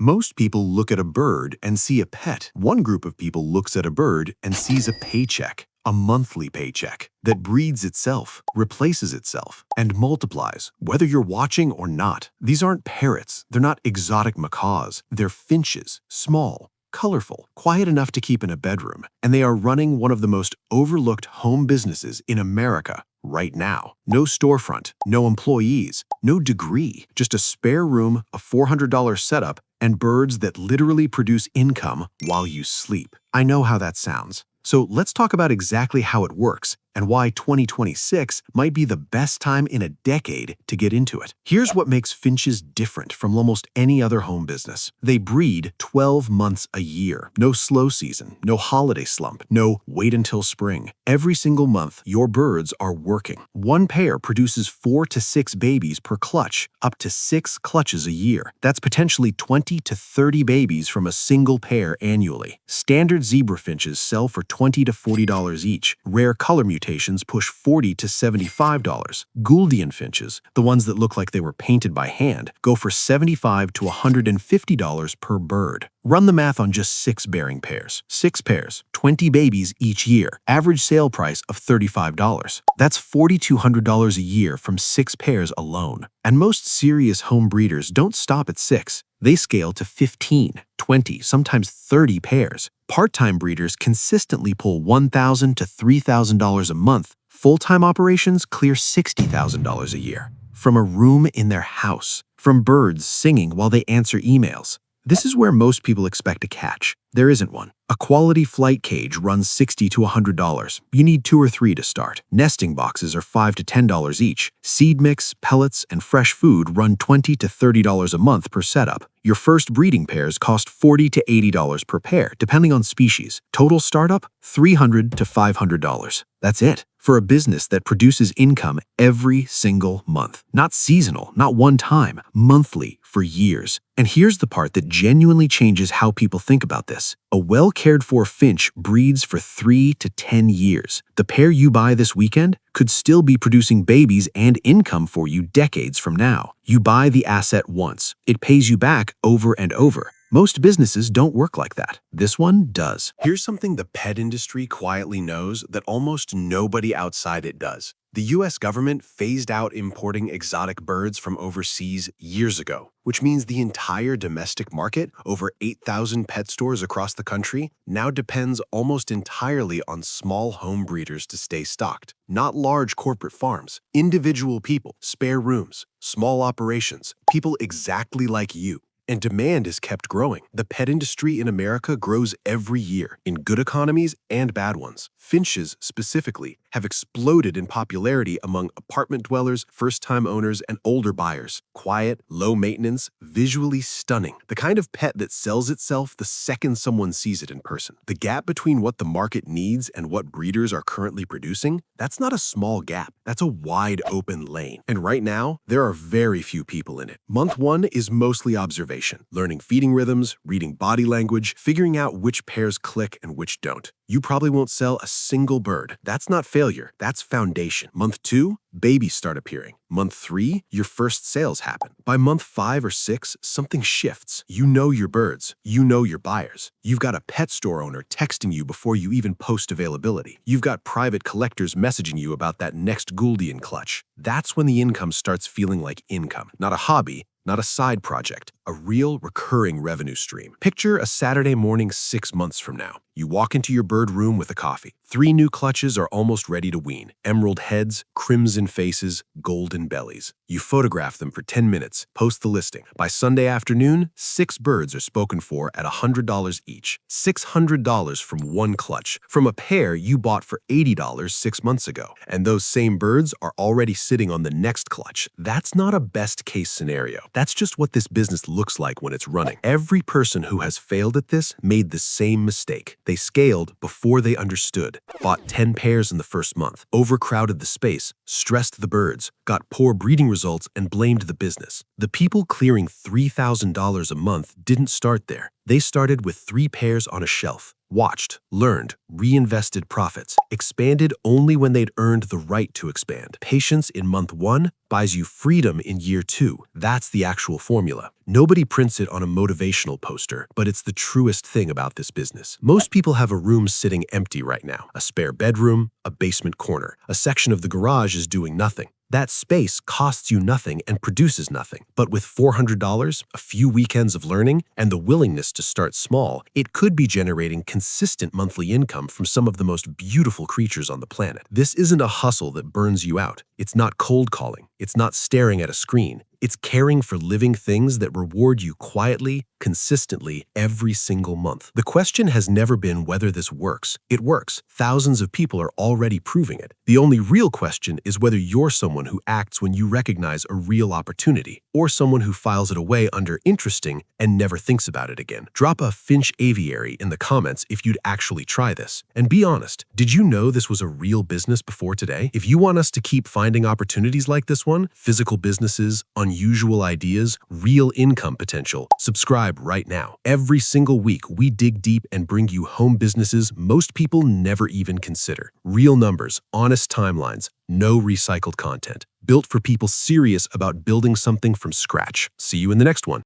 Most people look at a bird and see a pet. One group of people looks at a bird and sees a paycheck, a monthly paycheck that breeds itself, replaces itself, and multiplies, whether you're watching or not. These aren't parrots. They're not exotic macaws. They're finches, small, colorful, quiet enough to keep in a bedroom, and they are running one of the most overlooked home businesses in America right now. No storefront, no employees, no degree, just a spare room, a $400 setup, and birds that literally produce income while you sleep. I know how that sounds. So let's talk about exactly how it works and why 2026 might be the best time in a decade to get into it. Here's what makes finches different from almost any other home business. They breed 12 months a year. No slow season, no holiday slump, no wait until spring. Every single month, your birds are working. One pair produces 4 to 6 babies per clutch, up to 6 clutches a year. That's potentially 20 to 30 babies from a single pair annually. Standard zebra finches sell for $20 to $40 each. Rare color mutations push $40 to $75. Gouldian finches, the ones that look like they were painted by hand, go for $75 to $150 per bird. Run the math on just 6 bearing pairs. 6 pairs, 20 babies each year. Average sale price of $35. That's $4,200 a year from 6 pairs alone. And most serious home breeders don't stop at 6. They scale to 15, 20, sometimes 30 pairs. Part-time breeders consistently pull $1,000 to $3,000 a month. Full-time operations clear $60,000 a year. From a room in their house. From birds singing while they answer emails. This is where most people expect a catch. There isn't one. A quality flight cage runs $60 to $100. You need 2 or 3 to start. Nesting boxes are $5 to $10 each. Seed mix, pellets, and fresh food run $20 to $30 a month per setup. Your first breeding pairs cost $40 to $80 per pair, depending on species. Total startup, $300 to $500. That's it. For a business that produces income every single month. Not seasonal, not one time, monthly, for years. And here's the part that genuinely changes how people think about this. A well-cared-for finch breeds for 3 to 10 years. The pair you buy this weekend could still be producing babies and income for you decades from now. You buy the asset once. It pays you back over and over. Most businesses don't work like that. This one does. Here's something the pet industry quietly knows that almost nobody outside it does. The US government phased out importing exotic birds from overseas years ago, which means the entire domestic market, over 8,000 pet stores across the country, now depends almost entirely on small home breeders to stay stocked. Not large corporate farms, individual people, spare rooms, small operations, people exactly like you. And demand is kept growing. The pet industry in America grows every year, in good economies and bad ones. Finches, specifically, have exploded in popularity among apartment dwellers, first-time owners, and older buyers. Quiet, low maintenance, visually stunning. The kind of pet that sells itself the second someone sees it in person. The gap between what the market needs and what breeders are currently producing, that's not a small gap. That's a wide open lane. And right now, there are very few people in it. Month 1 is mostly observation, learning feeding rhythms, reading body language, figuring out which pairs click and which don't. You probably won't sell a single bird. That's not failure, that's foundation. Month 2, babies start appearing. Month 3, your first sales happen. By month 5 or 6, something shifts. You know your birds. You know your buyers. You've got a pet store owner texting you before you even post availability. You've got private collectors messaging you about that next Gouldian clutch. That's when the income starts feeling like income, not a hobby, not a side project, a real recurring revenue stream. Picture a Saturday morning 6 months from now. You walk into your bird room with a coffee. 3 new clutches are almost ready to wean. Emerald heads, crimson faces, golden bellies. You photograph them for 10 minutes, post the listing. By Sunday afternoon, 6 birds are spoken for at $100 each. $600 from one clutch, from a pair you bought for $80 6 months ago. And those same birds are already sitting on the next clutch. That's not a best case scenario. That's just what this business looks like when it's running. Every person who has failed at this made the same mistake. They scaled before they understood, bought 10 pairs in the first month, overcrowded the space, stressed the birds, got poor breeding results, and blamed the business. The people clearing $3,000 a month didn't start there. They started with 3 pairs on a shelf, watched, learned, reinvested profits, expanded only when they'd earned the right to expand. Patience in month 1 buys you freedom in year 2. That's the actual formula. Nobody prints it on a motivational poster, but it's the truest thing about this business. Most people have a room sitting empty right now, a spare bedroom, a basement corner. A section of the garage is doing nothing. That space costs you nothing and produces nothing. But with $400, a few weekends of learning, and the willingness to start small, it could be generating consistent monthly income from some of the most beautiful creatures on the planet. This isn't a hustle that burns you out. It's not cold calling. It's not staring at a screen. It's caring for living things that reward you quietly, consistently, every single month. The question has never been whether this works. It works. Thousands of people are already proving it. The only real question is whether you're someone who acts when you recognize a real opportunity, or someone who files it away under interesting and never thinks about it again. Drop a Finch Aviary in the comments if you'd actually try this. And be honest, did you know this was a real business before today? If you want us to keep finding opportunities like this one, physical businesses, unusual ideas, real income potential, subscribe right now. Every single week, we dig deep and bring you home businesses most people never even consider. Real numbers, honest timelines, no recycled content. Built for people serious about building something from scratch. See you in the next one.